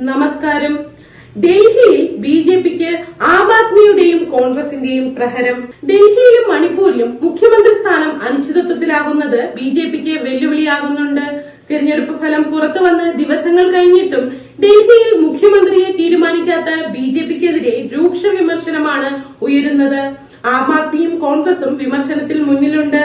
നമസ്കാരം. ഡൽഹിയിൽ ബിജെപിക്ക് ആം ആദ്മിയുടെയും കോൺഗ്രസിന്റെയും പ്രഹരം. ഡൽഹിയിലും മണിപ്പൂരിലും മുഖ്യമന്ത്രി സ്ഥാനം അനിശ്ചിതത്വത്തിലാകുന്നത് ബിജെപിക്ക് വെല്ലുവിളിയാകുന്നുണ്ട്. തിരഞ്ഞെടുപ്പ് ഫലം പുറത്തുവന്ന് ദിവസങ്ങൾ കഴിഞ്ഞിട്ടും ഡൽഹിയിൽ മുഖ്യമന്ത്രിയെ തീരുമാനിക്കാത്ത ബിജെപിക്കെതിരെ രൂക്ഷ വിമർശനമാണ് ഉയരുന്നത്. ആം ആദ്മിയും കോൺഗ്രസും വിമർശനത്തിൽ മുന്നിലുണ്ട്.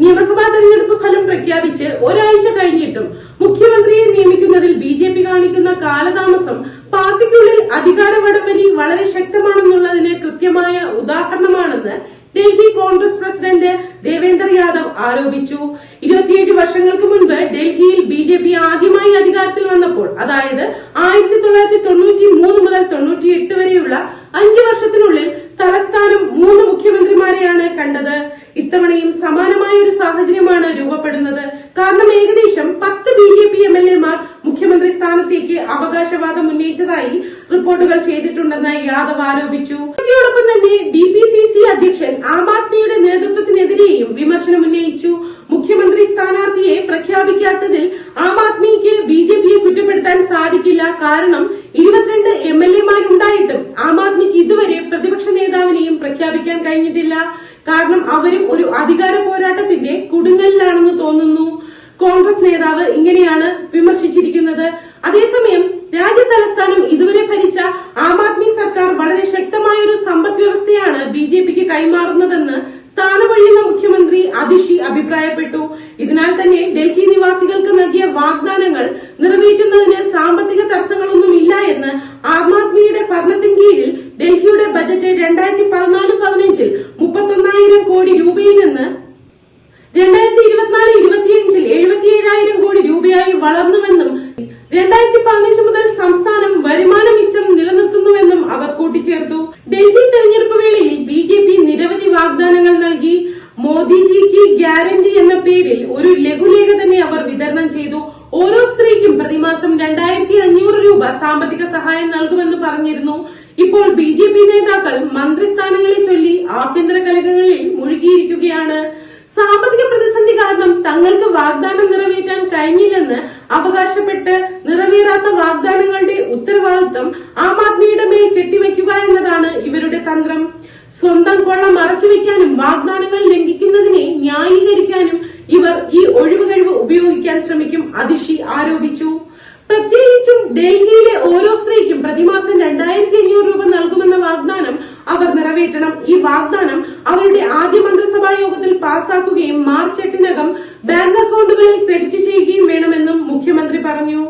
നിയമസഭാ തെരഞ്ഞെടുപ്പ് ഫലം പ്രഖ്യാപിച്ച് ഒരാഴ്ച കഴിഞ്ഞിട്ടും മുഖ്യമന്ത്രിയെ നിയമിക്കുന്നതിൽ ബിജെപി കാണിക്കുന്ന കാലതാമസം പാർട്ടിക്കുള്ളിൽ അധികാര വടംവലി വളരെ ശക്തമാണെന്നുള്ളതിന് കൃത്യമായ ഉദാഹരണമാണെന്ന് ഡൽഹി കോൺഗ്രസ് പ്രസിഡന്റ് ദേവേന്ദർ യാദവ് ആരോപിച്ചു. 27 വർഷങ്ങൾക്ക് മുൻപ് ഡൽഹിയിൽ ബിജെപി ആദ്യമായി അധികാരത്തിൽ വന്നപ്പോൾ, അതായത് 1993 മുതൽ 98 വരെയുള്ള 5 വർഷത്തിനുള്ളിൽ തലസ്ഥാനം 3 മുഖ്യമന്ത്രിമാരെയാണ് കണ്ടത്. ഇത്തവണയും സമാനമായ ഒരു സാഹചര്യമാണ് രൂപപ്പെടുന്നത്. കാരണം ഏകദേശം 10 ബിജെപി എംഎൽഎമാർ മുഖ്യമന്ത്രി സ്ഥാനത്തേക്ക് അവകാശവാദം ഉന്നയിച്ചതായി റിപ്പോർട്ടുകൾ ചെയ്തിട്ടുണ്ടെന്ന് യാദവ് ആരോപിച്ചു. ഇതോടൊപ്പം തന്നെ ഡിപിസിസി അധ്യക്ഷൻ ആം ആദ്മിയുടെ നേതൃത്വത്തിനെതിരെയും വിമർശനം ഉന്നയിച്ചു. മുഖ്യമന്ത്രി സ്ഥാനാർത്ഥിയെ പ്രഖ്യാപിക്കാത്തതിൽ ആം ആദ്മിക്ക് ബിജെപിയെ കുറ്റപ്പെടുത്താൻ സാധിക്കില്ല. കാരണം 22 എംഎൽഎമാരുണ്ടായിട്ടും ആം ആദ്മിക്ക് ഇതുവരെ പ്രതിപക്ഷ നേതാവിനെയും പ്രഖ്യാപിക്കാൻ കഴിഞ്ഞിട്ടില്ല. കാരണം അവരും ഒരു അധികാര പോരാട്ടത്തിന്റെ കൊടുങ്ങലിലാണെന്ന് തോന്നുന്നു. കോൺഗ്രസ് നേതാവ് ഇങ്ങനെയാണ് വിമർശിച്ചിരിക്കുന്നത്. അതേസമയം രാജ്യ തലസ്ഥാനം ഇതുവരെ ഭരിച്ച ആം ആദ്മി സർക്കാർ വളരെ ശക്തമായ ഒരു സമ്പദ് വ്യവസ്ഥയാണ് ബിജെപിക്ക് കൈമാറുന്നതെന്ന് സ്ഥാനമൊഴിയുന്ന മുഖ്യമന്ത്രി അതിഷി അഭിപ്രായപ്പെട്ടു. ഇതിനാൽ തന്നെ ഡൽഹി നിവാസികൾക്ക് നൽകിയ വാഗ്ദാനങ്ങൾ നിറവേറ്റുന്നതിന് സാമ്പത്തിക തടസ്സങ്ങളൊന്നുമില്ല എന്ന് ആം ആദ്മിയുടെ ഭരണത്തിന് കീഴിൽ ഡൽഹിയുടെ ബജറ്റ് 2014-15 31,000 കോടി രൂപയിൽ നിന്ന് 2024-25 77,000 കോടി രൂപയായി വളർന്നുവെന്നും 2015 മുതൽ സംസ്ഥാനം വരുമാന മിച്ചം നിലനിർത്തുന്നുവെന്നും അവർ കൂട്ടിച്ചേർത്തു. ഡൽഹി തെരഞ്ഞെടുപ്പ് വേളയിൽ ബിജെപി നിരവധി വാഗ്ദാനങ്ങൾ നൽകി. മോദിജിക്ക് ഗ്യാരണ്ടി എന്ന പേരിൽ ഒരു ലഘുലേഖ തന്നെ അവർ വിതരണം ചെയ്തു. ഓരോ സ്ത്രീക്കും പ്രതിമാസം 2,500 രൂപ സാമ്പത്തിക സഹായം നൽകുമെന്ന് പറഞ്ഞിരുന്നു. ഇപ്പോൾ ബിജെപി നേതാക്കൾ മന്ത്രിസ്ഥാനങ്ങളെ ചൊല്ലി ആഭ്യന്തര കലഹങ്ങളിൽ മുഴുകിയിരിക്കുകയാണ്. സാമ്പത്തിക പ്രതിസന്ധി കാരണം തങ്ങൾക്ക് വാഗ്ദാനം നിറവേറ്റാൻ കഴിഞ്ഞില്ലെന്ന് അവകാശപ്പെട്ട് നിറവേറാത്ത വാഗ്ദാനങ്ങളുടെ ഉത്തരവാദിത്വം ആം ആദ്മിയുടെ മേൽ കെട്ടിവെക്കുക എന്നതാണ് ഇവരുടെ തന്ത്രം. സ്വന്തം കൊള്ള മറച്ചുവെക്കാനും വാഗ്ദാനങ്ങൾ ലംഘിക്കുന്നതിനെ ന്യായീകരിക്കാനും ഇവർ ഈ ഒഴിവുകഴിവ് ഉപയോഗിക്കാൻ ശ്രമിക്കും, അതിഷി ആരോപിച്ചു. പ്രത്യേകിച്ചും ഡൽഹിയിലെ ഓരോ സ്ത്രീക്കും പ്രതിമാസം 2,500 രൂപ നൽകുമെന്ന വാഗ്ദാനം അവർ നിറവേറ്റണം. ഈ വാഗ്ദാനം അവരുടെ ആദ്യ മന്ത്രിസഭാ യോഗത്തിൽ പാസാക്കുകയും മാർച്ച് 8-നകം ബാങ്ക് അക്കൗണ്ടുകളിൽ ക്രെഡിറ്റ് ചെയ്യുകയും വേണമെന്നും മുഖ്യമന്ത്രി പറഞ്ഞു.